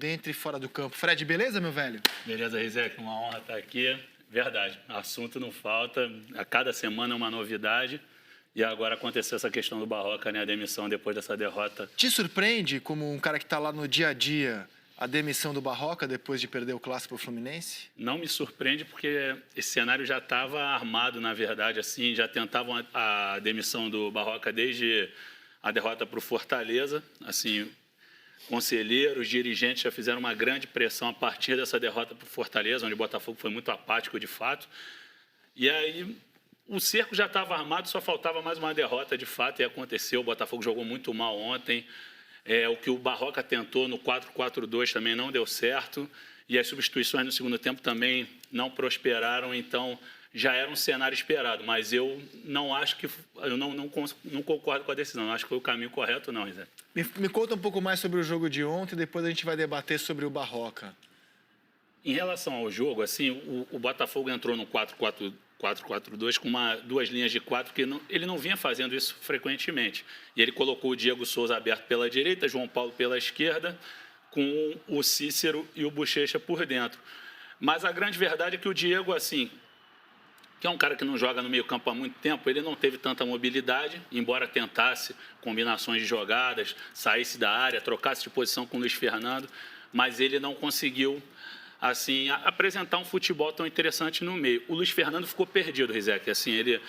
dentro e fora do campo. Fred, beleza, meu velho? Beleza, Rizek, uma honra estar aqui. Verdade, assunto não falta, a cada semana é uma novidade. E agora aconteceu essa questão do Barroca, né? A demissão depois dessa derrota. Te surpreende, como um cara que está lá no dia a dia, a demissão do Barroca depois de perder o Clássico para o Fluminense? Não me surpreende porque esse cenário já estava armado, na verdade, assim, já tentavam a demissão do Barroca desde a derrota para o Fortaleza, assim, conselheiros, dirigentes já fizeram uma grande pressão a partir dessa derrota para o Fortaleza, onde o Botafogo foi muito apático, de fato. E aí o cerco já estava armado, só faltava mais uma derrota, de fato, e aconteceu. O Botafogo jogou muito mal ontem. O que o Barroca tentou no 4-4-2 também não deu certo. E as substituições no segundo tempo também não prosperaram, então já era um cenário esperado. Mas eu não acho que... Eu não concordo com a decisão. Não acho que foi o caminho correto, não, Rizé. Me conta um pouco mais sobre o jogo de ontem, depois a gente vai debater sobre o Barroca. Em relação ao jogo, assim, o Botafogo entrou no 4-4-2 com duas linhas de quatro, porque ele não vinha fazendo isso frequentemente. E ele colocou o Diego Souza aberto pela direita, João Paulo pela esquerda, com o Cícero e o Bochecha por dentro. Mas a grande verdade é que o Diego, assim, que é um cara que não joga no meio-campo há muito tempo, ele não teve tanta mobilidade, embora tentasse combinações de jogadas, saísse da área, trocasse de posição com o Luiz Fernando, mas ele não conseguiu, assim, apresentar um futebol tão interessante no meio. O Luiz Fernando ficou perdido, Rizek, assim, ele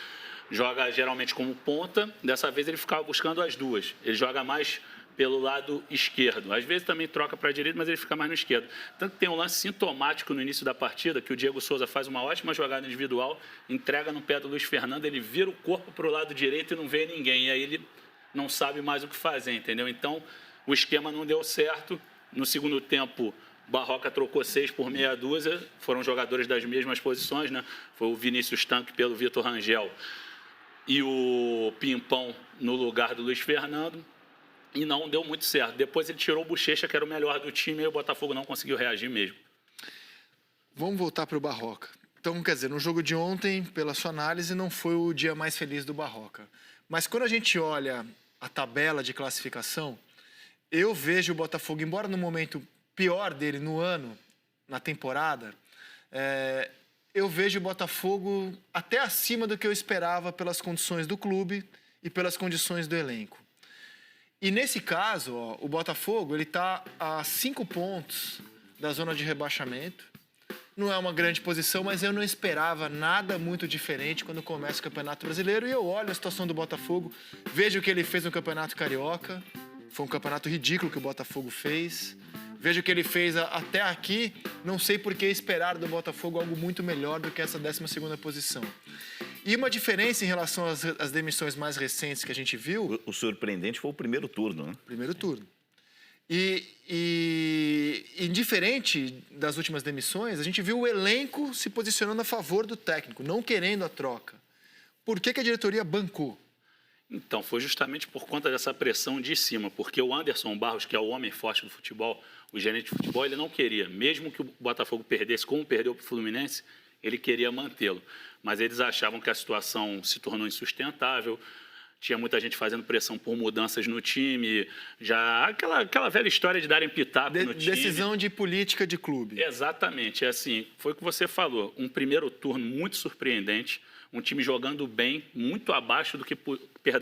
joga geralmente como ponta, dessa vez ele ficava buscando as duas, ele joga mais pelo lado esquerdo. Às vezes também troca para a direita, mas ele fica mais no esquerdo. Tanto que tem um lance sintomático no início da partida, que o Diego Souza faz uma ótima jogada individual, entrega no pé do Luiz Fernando, ele vira o corpo para o lado direito e não vê ninguém. E aí ele não sabe mais o que fazer, entendeu? Então, o esquema não deu certo. No segundo tempo, Barroca trocou 6 por meia dúzia. Foram jogadores das mesmas posições, né? Foi o Vinícius Tanque pelo Vitor Rangel e o Pimpão no lugar do Luiz Fernando. E não deu muito certo. Depois ele tirou o Bochecha, que era o melhor do time, e o Botafogo não conseguiu reagir mesmo. Vamos voltar para o Barroca. Então, quer dizer, no jogo de ontem, pela sua análise, não foi o dia mais feliz do Barroca. Mas quando a gente olha a tabela de classificação, eu vejo o Botafogo, embora no momento pior dele no ano, na temporada, eu vejo o Botafogo até acima do que eu esperava pelas condições do clube e pelas condições do elenco. E nesse caso, o Botafogo está a 5 pontos da zona de rebaixamento. Não é uma grande posição, mas eu não esperava nada muito diferente quando começa o Campeonato Brasileiro. E eu olho a situação do Botafogo, vejo o que ele fez no Campeonato Carioca. Foi um campeonato ridículo que o Botafogo fez. Vejo o que ele fez até aqui. Não sei por que esperar do Botafogo algo muito melhor do que essa 12ª posição. E uma diferença em relação às demissões mais recentes que a gente viu... O surpreendente foi o primeiro turno, né? Primeiro turno. E diferente das últimas demissões, a gente viu o elenco se posicionando a favor do técnico, não querendo a troca. Por que a diretoria bancou? Então, foi justamente por conta dessa pressão de cima, porque o Anderson Barros, que é o homem forte do futebol, o gerente de futebol, ele não queria. Mesmo que o Botafogo perdesse, como perdeu para o Fluminense, ele queria mantê-lo. Mas eles achavam que a situação se tornou insustentável, tinha muita gente fazendo pressão por mudanças no time, já aquela velha história de darem pitaco no time. Decisão de política de clube. Exatamente, assim, foi o que você falou, um primeiro turno muito surpreendente, um time jogando bem, muito abaixo do que,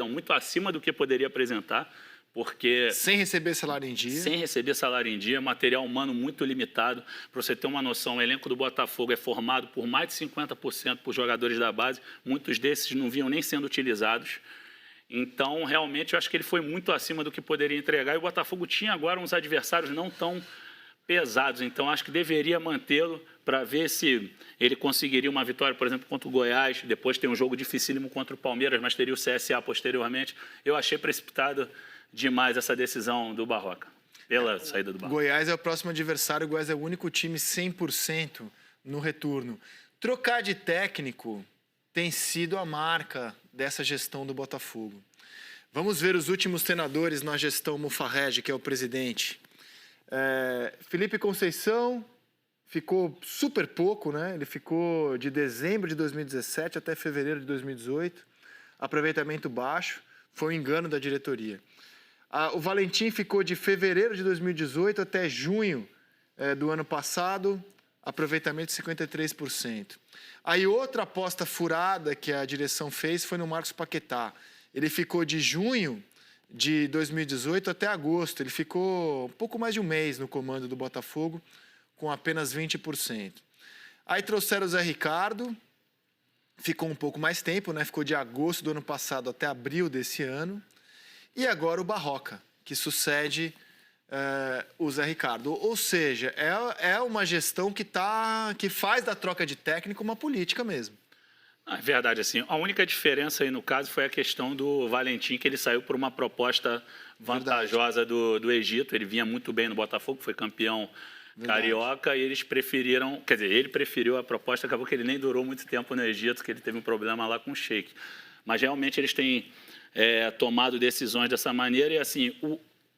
muito acima do que poderia apresentar, porque... Sem receber salário em dia. Sem receber salário em dia, material humano muito limitado. Para você ter uma noção, o elenco do Botafogo é formado por mais de 50% por jogadores da base, muitos desses não vinham nem sendo utilizados. Então, realmente, eu acho que ele foi muito acima do que poderia entregar, e o Botafogo tinha agora uns adversários não tão pesados, então acho que deveria mantê-lo para ver se ele conseguiria uma vitória, por exemplo, contra o Goiás, depois tem um jogo dificílimo contra o Palmeiras, mas teria o CSA posteriormente. Eu achei precipitada demais essa decisão do Barroca, pela saída do Barroca. Goiás é o próximo adversário, o Goiás é o único time 100% no retorno. Trocar de técnico tem sido a marca dessa gestão do Botafogo. Vamos ver os últimos treinadores na gestão Mufarrege, que é o presidente. Felipe Conceição ficou super pouco, né? Ele ficou de dezembro de 2017 até fevereiro de 2018. Aproveitamento baixo, foi um engano da diretoria. O Valentim ficou de fevereiro de 2018 até junho do ano passado, aproveitamento de 53%. Aí outra aposta furada que a direção fez foi no Marcos Paquetá. Ele ficou de junho de 2018 até agosto. Ele ficou um pouco mais de um mês no comando do Botafogo, com apenas 20%. Aí trouxeram o Zé Ricardo, ficou um pouco mais tempo, né? Ficou de agosto do ano passado até abril desse ano. E agora o Barroca, que sucede o Zé Ricardo. Ou seja, é uma gestão que faz da troca de técnico uma política mesmo. É verdade, assim, a única diferença aí no caso foi a questão do Valentim, que ele saiu por uma proposta vantajosa do Egito. Ele vinha muito bem no Botafogo, foi campeão carioca, e eles preferiram, quer dizer, ele preferiu a proposta, acabou que ele nem durou muito tempo no Egito, que ele teve um problema lá com o Sheik. Mas realmente eles têm tomado decisões dessa maneira, e assim,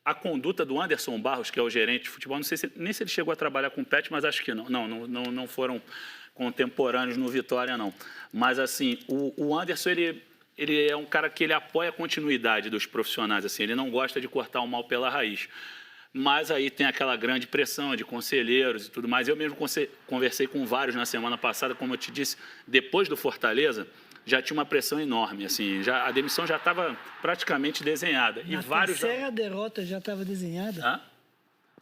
a conduta do Anderson Barros, que é o gerente de futebol, não sei nem se ele chegou a trabalhar com o Pet, mas acho que não foram contemporâneos no Vitória, não. Mas, assim, o Anderson, ele é um cara que ele apoia a continuidade dos profissionais, assim, ele não gosta de cortar o mal pela raiz. Mas aí tem aquela grande pressão de conselheiros e tudo mais. Eu mesmo conversei com vários na semana passada, como eu te disse, depois do Fortaleza, já tinha uma pressão enorme, assim, a demissão já estava praticamente desenhada. Na terceira derrota já estava desenhada? Hã?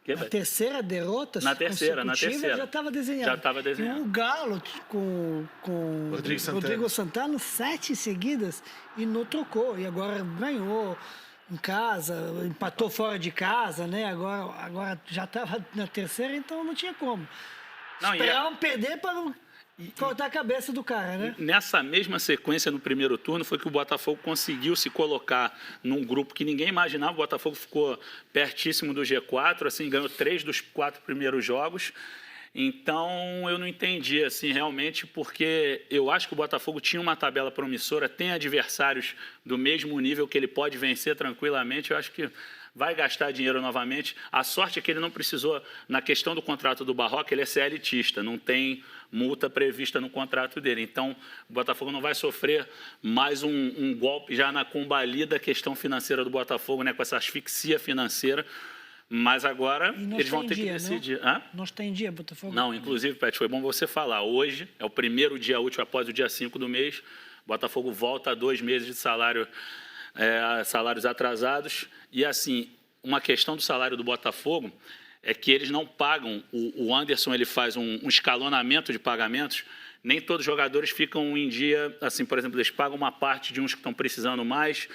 Na terceira derrota na terceira já estava desenhada. Já estava desenhada. E o Galo com Rodrigo Santana 7 seguidas e não trocou. E agora ganhou em casa, empatou fora de casa, né? Agora já estava na terceira, então não tinha como. Esperavam perder para não cortar a cabeça do cara, né? Nessa mesma sequência, no primeiro turno, foi que o Botafogo conseguiu se colocar num grupo que ninguém imaginava. O Botafogo ficou pertíssimo do G4, assim, ganhou 3 dos 4 primeiros jogos. Então, eu não entendi, assim, realmente, porque eu acho que o Botafogo tinha uma tabela promissora, tem adversários do mesmo nível que ele pode vencer tranquilamente. Eu acho que vai gastar dinheiro novamente. A sorte é que ele não precisou, na questão do contrato do Barroca, ele é CLTista, não tem multa prevista no contrato dele. Então, o Botafogo não vai sofrer mais um golpe já na combalida questão financeira do Botafogo, né, com essa asfixia financeira. Mas agora eles vão ter que decidir. Não está em dia, Botafogo? Não, inclusive, Pet, foi bom você falar. Hoje é o primeiro dia útil após o dia 5 do mês. O Botafogo volta a 2 meses de salários atrasados. E, assim, uma questão do salário do Botafogo é que eles não pagam. O Anderson ele faz um escalonamento de pagamentos. Nem todos os jogadores ficam em dia. Assim, por exemplo, eles pagam uma parte de uns que estão precisando mais,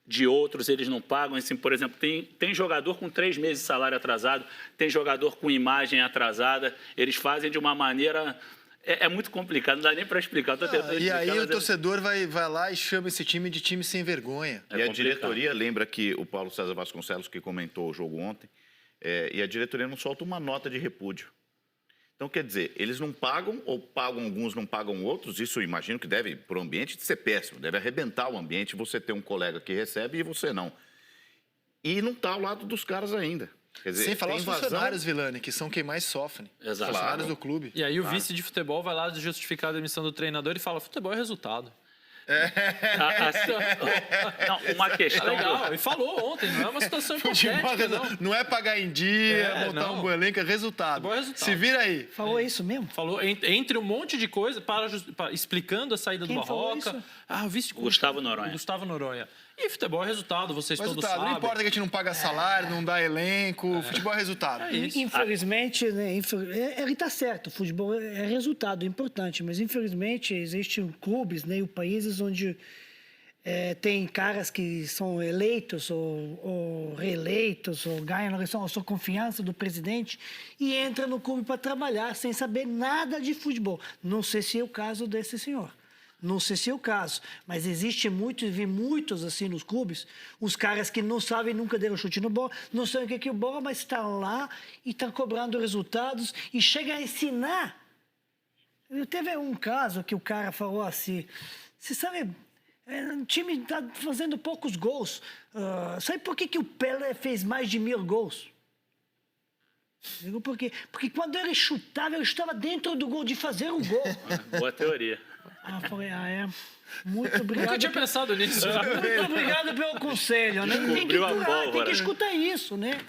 de outros eles não pagam. Assim, por exemplo, tem jogador com 3 meses de salário atrasado, tem jogador com imagem atrasada. Eles fazem de uma maneira... É muito complicado, não dá nem para explicar. E aí o torcedor vai lá e chama esse time de time sem vergonha. E a diretoria, lembra que o Paulo César Vasconcelos, que comentou o jogo ontem, e a diretoria não solta uma nota de repúdio. Então, quer dizer, eles não pagam, ou pagam alguns, não pagam outros. Isso eu imagino que deve, para o ambiente, ser péssimo. Deve arrebentar o ambiente, você ter um colega que recebe e você não. E não está ao lado dos caras ainda. Quer dizer, sem falar os funcionários, Vilani, que são quem mais sofrem. Exato. Os funcionários do clube. E aí o vice de futebol vai lá justificar a demissão do treinador e fala, futebol é resultado. Não, uma questão... Legal, e falou ontem, não é uma situação hipotética, não é pagar em dia, montar um bom elenco, é resultado. Se vira aí. Falou isso mesmo? Falou, entre um monte de coisa, explicando a saída do Barroca. O vice Gustavo Noronha. Gustavo Noronha. E futebol é resultado, vocês todos sabem. Não importa que a gente não paga salário, não dá elenco, futebol é resultado. Infelizmente, né, ele está certo, o futebol é resultado, é importante, mas infelizmente existem clubes, né, e países onde tem caras que são eleitos ou reeleitos ou ganham a sua confiança do presidente e entram no clube para trabalhar sem saber nada de futebol. Não sei se é o caso desse senhor. Não sei se é o caso, mas existe muitos assim nos clubes, os caras que não sabem, nunca deram chute no bola, não sabem o que é o bola, mas estão lá e estão cobrando resultados e chega a ensinar. Teve um caso que o cara falou assim, você sabe, o time está fazendo poucos gols, sabe por que o Pelé fez mais de 1000 gols? Digo por quê? Porque quando ele chutava dentro do gol de fazer um gol. Boa teoria. Falei, é. Muito obrigado. Nunca tinha pensado nisso. Muito obrigado pelo conselho, né? Tem que Descobriu a curar, tem pólvora. que escutar isso, né?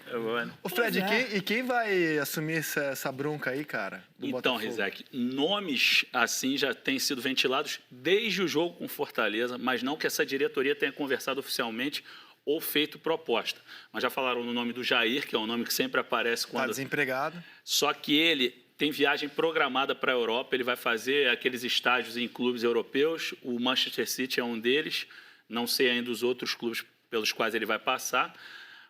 Ô, Fred, Pois é. quem vai assumir essa bronca aí, cara? Do Então, Botafogo? Rizek, nomes assim já têm sido ventilados desde o jogo com Fortaleza, mas não que essa diretoria tenha conversado oficialmente ou feito proposta. Mas já falaram no nome do Jair, que é um nome que sempre aparece Tá quando... desempregado. Só que ele tem viagem programada para a Europa, ele vai fazer aqueles estágios em clubes europeus, o Manchester City é um deles, não sei ainda os outros clubes pelos quais ele vai passar,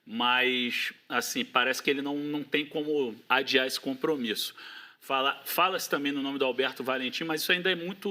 mas, assim, parece que ele não tem como adiar esse compromisso. Fala-se também no nome do Alberto Valentim, mas isso ainda é muito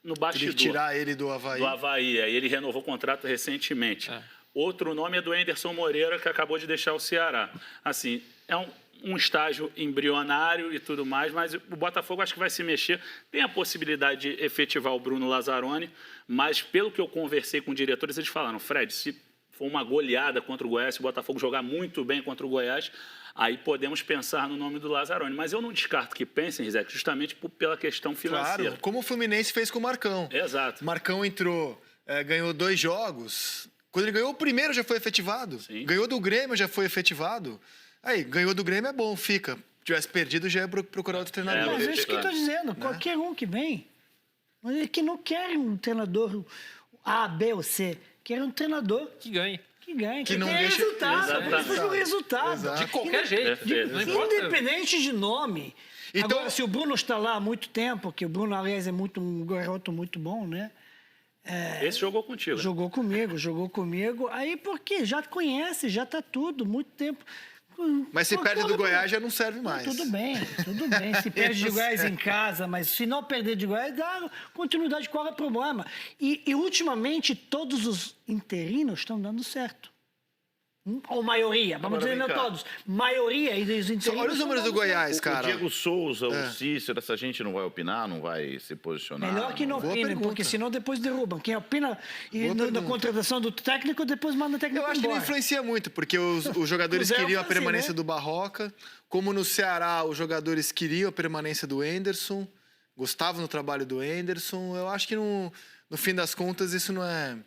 no Queria bastidor. tirar ele do Avaí. Do Avaí, aí ele renovou o contrato recentemente. É. Outro nome é do Anderson Moreira, que acabou de deixar o Ceará. Assim, é um estágio embrionário e tudo mais, mas o Botafogo acho que vai se mexer. Tem a possibilidade de efetivar o Bruno Lazzaroni, mas pelo que eu conversei com diretores, eles falaram, Fred, se for uma goleada contra o Goiás, se o Botafogo jogar muito bem contra o Goiás, aí podemos pensar no nome do Lazzaroni. Mas eu não descarto que pensem, Rizek, justamente pela questão financeira. Claro, como o Fluminense fez com o Marcão. Exato. O Marcão entrou, ganhou 2 jogos. Quando ele ganhou o primeiro, já foi efetivado. Sim. Ganhou do Grêmio, já foi efetivado. Aí, ganhou do Grêmio é bom, fica. Se tivesse perdido, já ia procurar outro treinador. Mas é isso que eu estou dizendo. Qualquer um que vem. Mas é que não quer um treinador A, B ou C. Quer um treinador Que ganhe. que ganhe, Que que não tenha deixe- resultado. Exatamente. Busca o resultado. Exato. De qualquer jeito. Perfeito. Não importa. Independente de nome. Então- Agora, se o Bruno está lá há muito tempo, que o Bruno, aliás, é um garoto muito bom, né? Esse jogou contigo. né? Jogou comigo. Aí, porque já conhece, já está tudo, muito tempo. Mas se perde do Goiás, já não serve mais. Tudo bem. Se perde de Goiás em casa, mas se não perder de Goiás, dá continuidade, qual é o problema? E ultimamente, todos os interinos estão dando certo. Ou maioria, vamos Agora, dizer, não vem cá. todos. Maioria aí dos interinos. Olha os números do Goiás, O cara. Diego Souza, o Cícero, essa gente não vai opinar, não vai se posicionar? Melhor que não Boa opinem, pergunta. porque senão depois derrubam. Quem opina Boa na pergunta. contratação do técnico, depois manda o técnico Eu acho que não embora. influencia muito, porque os jogadores Cruzeiro queriam a foi assim, permanência né? do Barroca. Como no Ceará, os jogadores queriam a permanência do Anderson, gostavam do trabalho do Anderson. Eu acho que, no fim das contas, isso não é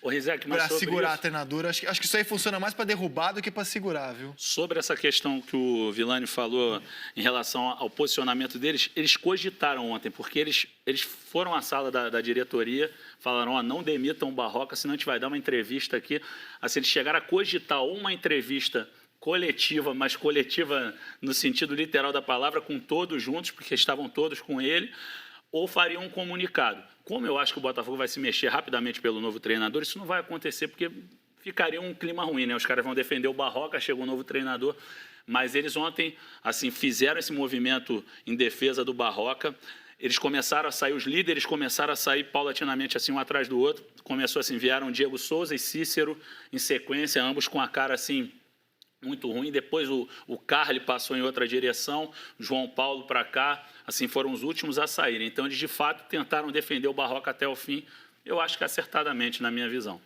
Ô, Rizek, mas para sobre segurar a isso, treinadora. Acho que isso aí funciona mais para derrubar do que para segurar, viu? sobre essa questão que o Villani falou em relação ao posicionamento deles, eles cogitaram ontem, porque eles foram à sala da diretoria, falaram, ó, não demitam o Barroca, senão a gente vai dar uma entrevista aqui. Assim, eles chegaram a cogitar uma entrevista coletiva, mas coletiva no sentido literal da palavra, com todos juntos, porque estavam todos com ele, ou fariam um comunicado. Como eu acho que o Botafogo vai se mexer rapidamente pelo novo treinador, isso não vai acontecer, porque ficaria um clima ruim, né? Os caras vão defender o Barroca, chega um novo treinador, mas eles ontem, assim, fizeram esse movimento em defesa do Barroca. Eles começaram a sair, os líderes começaram a sair paulatinamente, assim, um atrás do outro. Começou assim, vieram Diego Souza e Cícero em sequência, ambos com a cara, assim, muito ruim. Depois o Carly passou em outra direção, João Paulo para cá, assim, foram os últimos a saírem. Então, eles, de fato, tentaram defender o Barroca até o fim, eu acho que acertadamente, na minha visão.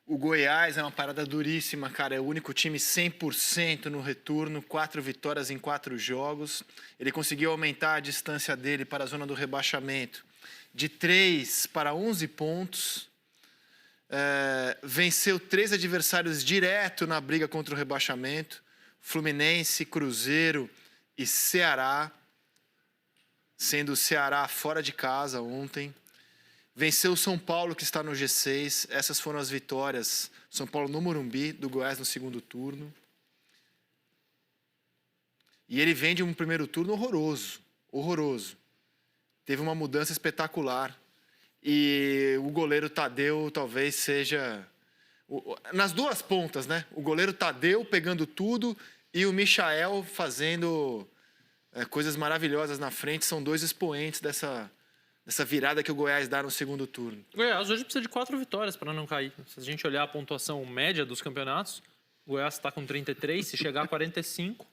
O Goiás é uma parada duríssima, cara. É o único time 100% no retorno, 4 vitórias em 4 jogos. Ele conseguiu aumentar a distância dele para a zona do rebaixamento de 3 para 11 pontos. Venceu 3 adversários direto na briga contra o rebaixamento: Fluminense, Cruzeiro e Ceará, sendo o Ceará fora de casa ontem. Venceu o São Paulo, que está no G6. Essas foram as vitórias. São Paulo no Morumbi, do Goiás no segundo turno. E ele vem de um primeiro turno horroroso. Teve uma mudança espetacular. E o goleiro Tadeu talvez seja... Nas duas pontas, né? O goleiro Tadeu pegando tudo e o Michael fazendo coisas maravilhosas na frente. São 2 expoentes dessa virada que o Goiás dá no segundo turno. O Goiás hoje precisa de 4 vitórias para não cair. Se a gente olhar a pontuação média dos campeonatos, o Goiás está com 33, se chegar a 45...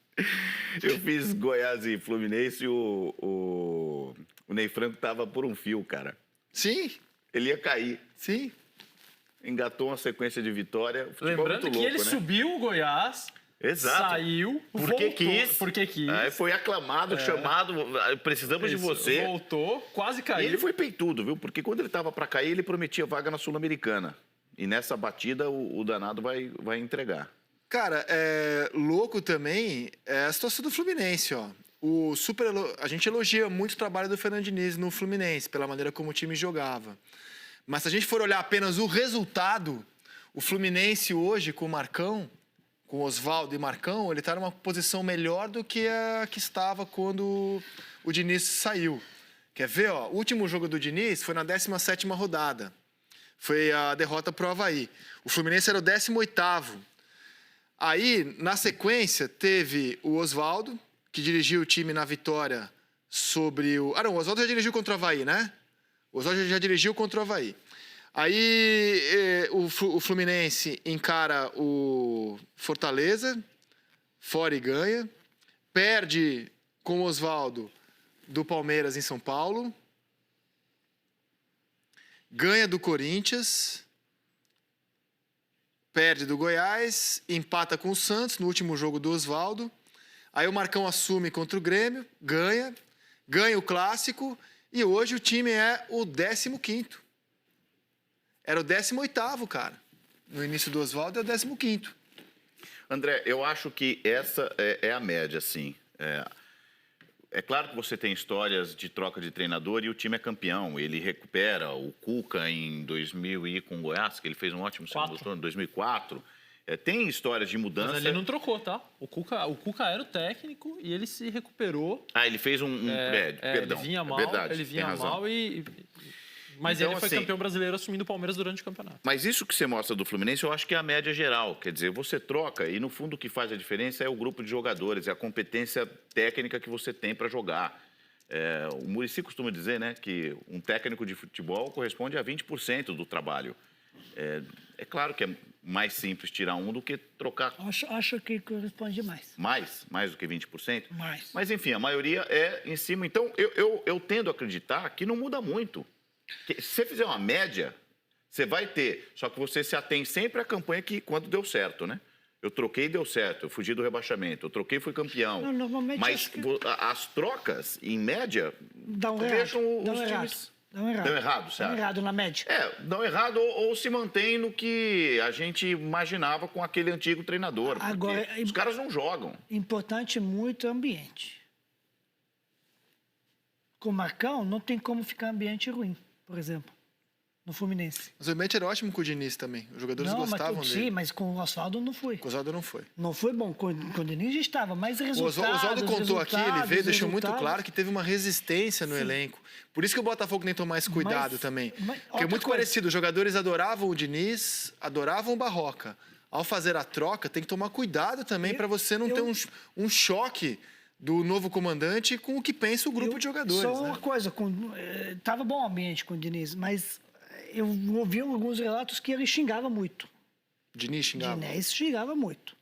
Eu fiz Goiás e Fluminense e o Ney Franco tava por um fio, cara. Sim, Ele ia cair. sim. Engatou uma sequência de vitória. Futebol Lembrando muito que louco, ele né? subiu o Goiás Exato. Saiu, Porque voltou, quis. porque quis. Aí foi aclamado, chamado, precisamos de Isso, você. Voltou, quase E caiu. ele foi peitudo, viu? Porque quando ele estava para cair, ele prometia vaga na Sul-Americana. E nessa batida, o danado vai entregar. Cara, louco também é a situação do Fluminense, ó. A gente elogia muito o trabalho do Fernando Diniz no Fluminense, pela maneira como o time jogava. Mas se a gente for olhar apenas o resultado, o Fluminense hoje, com o Marcão, com Oswaldo e Marcão, ele está numa posição melhor do que a que estava quando o Diniz saiu. Quer ver, ó? O último jogo do Diniz foi na 17ª rodada. Foi a derrota pro Avaí. O Fluminense era o 18º. Aí, na sequência, teve o Oswaldo, que dirigiu o time na vitória sobre o... Ah, não, o Oswaldo já dirigiu contra o Avaí, né? O Oswaldo já dirigiu contra o Avaí. Aí, o Fluminense encara o Fortaleza, fora e ganha. Perde com o Oswaldo do Palmeiras em São Paulo. Ganha do Corinthians. Perde do Goiás, empata com o Santos no último jogo do Oswaldo. Aí o Marcão assume contra o Grêmio, ganha o Clássico e hoje o time é o 15º. Era o 18º, cara. No início do Oswaldo é o 15º. André, eu acho que essa é a média, sim. É claro que você tem histórias de troca de treinador e o time é campeão. Ele recupera o Cuca em 2000 e com o Goiás, que ele fez um ótimo segundo turno, em 2004. Tem histórias de mudança. Mas ele não trocou, tá? O Cuca era o técnico e ele se recuperou. Ah, ele fez perdão. Ele vinha mal, é verdade, ele vinha tem razão. mal Mas Então, ele foi assim, campeão brasileiro assumindo o Palmeiras durante o campeonato. Mas isso que você mostra do Fluminense, eu acho que é a média geral. Quer dizer, você troca e, no fundo, o que faz a diferença é o grupo de jogadores, é a competência técnica que você tem para jogar. O Muricy costuma dizer, né, que um técnico de futebol corresponde a 20% do trabalho. É claro que é mais simples tirar um do que trocar. Acho que corresponde mais. Mais do que 20%? Mais. Mas, enfim, a maioria é em cima. Então, eu tendo a acreditar que não muda muito. Se você fizer uma média, você vai ter. Só que você se atém sempre à campanha que quando deu certo, né? Eu troquei e deu certo. Eu fugi do rebaixamento. Eu troquei e fui campeão. Não, normalmente Mas acho que- as trocas, em média, Dão deixam errado. Dão os errado. times... Dão errado. Dão errado, você Dão acha? errado na média. Dão errado ou se mantém no que a gente imaginava com aquele antigo treinador. Porque Agora, os caras não jogam. Importante muito ambiente. Com o Marcão, não tem como ficar ambiente ruim, por exemplo, no Fluminense. Mas o ambiente era ótimo com o Diniz também. Os jogadores gostavam sim, dele. mas com o Oswaldo não foi. Com o Oswaldo não foi. Não foi bom. Com o Diniz já estava, mas O resultados... Oswaldo contou aqui, ele veio e deixou muito resultados. claro que teve uma resistência no elenco. Por isso que o Botafogo tentou mais cuidado Mas- também. mas Porque é outra muito coisa. parecido, os jogadores adoravam o Diniz, adoravam o Barroca. Ao fazer a troca, tem que tomar cuidado também para você não ter um choque do novo comandante com o que pensa o grupo de jogadores. Só né? uma coisa, tava bom o ambiente com o Diniz, mas eu ouvi alguns relatos que ele xingava muito. Diniz xingava. Diniz xingava muito.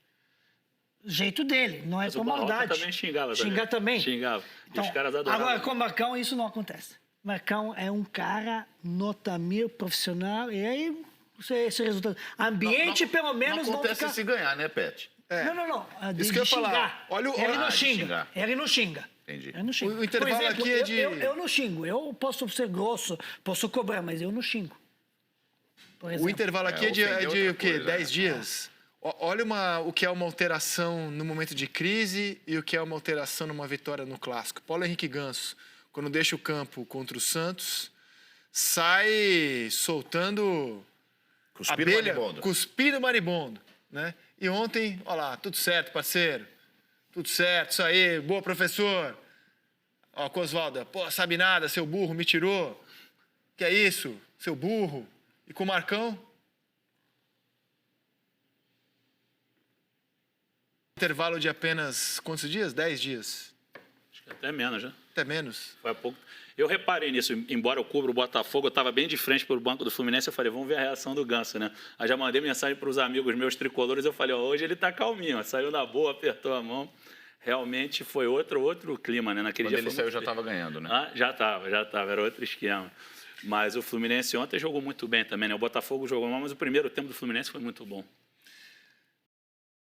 O jeito dele, não é Mas com o Barroca maldade. também xingava. Xingar também? Xingava. E Então, os caras adoravam. agora, com o Marcão, isso não acontece. Marcão é um cara nota 1000, profissional, e aí esse resultado. Ambiente, pelo menos, não não acontece fica... se ganhar, né, Pet? Não. Isso que eu ia falar. Xingar. Olha o- Ele não de xinga. xingar. Ele não xinga. Entendi. Eu não xingo. O intervalo Por exemplo, aqui é de- Eu não xingo. Eu posso ser grosso, posso cobrar, mas eu não xingo. Por O exemplo. intervalo aqui é de ofender o quê? outra coisa, 10 dias? Olha o que é uma alteração no momento de crise e o que é uma alteração numa vitória no Clássico. Paulo Henrique Ganso, quando deixa o campo contra o Santos, sai soltando Cuspiram abelha, maribondo. cuspindo maribondo, né? E ontem, olha lá, tudo certo, parceiro. Tudo certo, isso aí, boa, professor. Ó, Cosvalda, pô, sabe nada, seu burro, me tirou. Que é isso, seu burro? E com o Marcão? Intervalo de apenas quantos dias? 10 dias. Acho que até menos, né? Até menos. Foi há pouco. Eu reparei nisso, embora eu cubra o Botafogo, eu estava bem de frente para o banco do Fluminense, eu falei, vamos ver a reação do Ganso, né? Aí já mandei mensagem para os amigos meus tricolores, eu falei, ó, hoje ele está calminho, ó, saiu na boa, apertou a mão. Realmente foi outro clima, né? Naquele Quando dia ele foi saiu, muito já feio. estava ganhando, né? Ah, já estava, era outro esquema. Mas o Fluminense ontem jogou muito bem também, né? O Botafogo jogou mal, mas o primeiro tempo do Fluminense foi muito bom.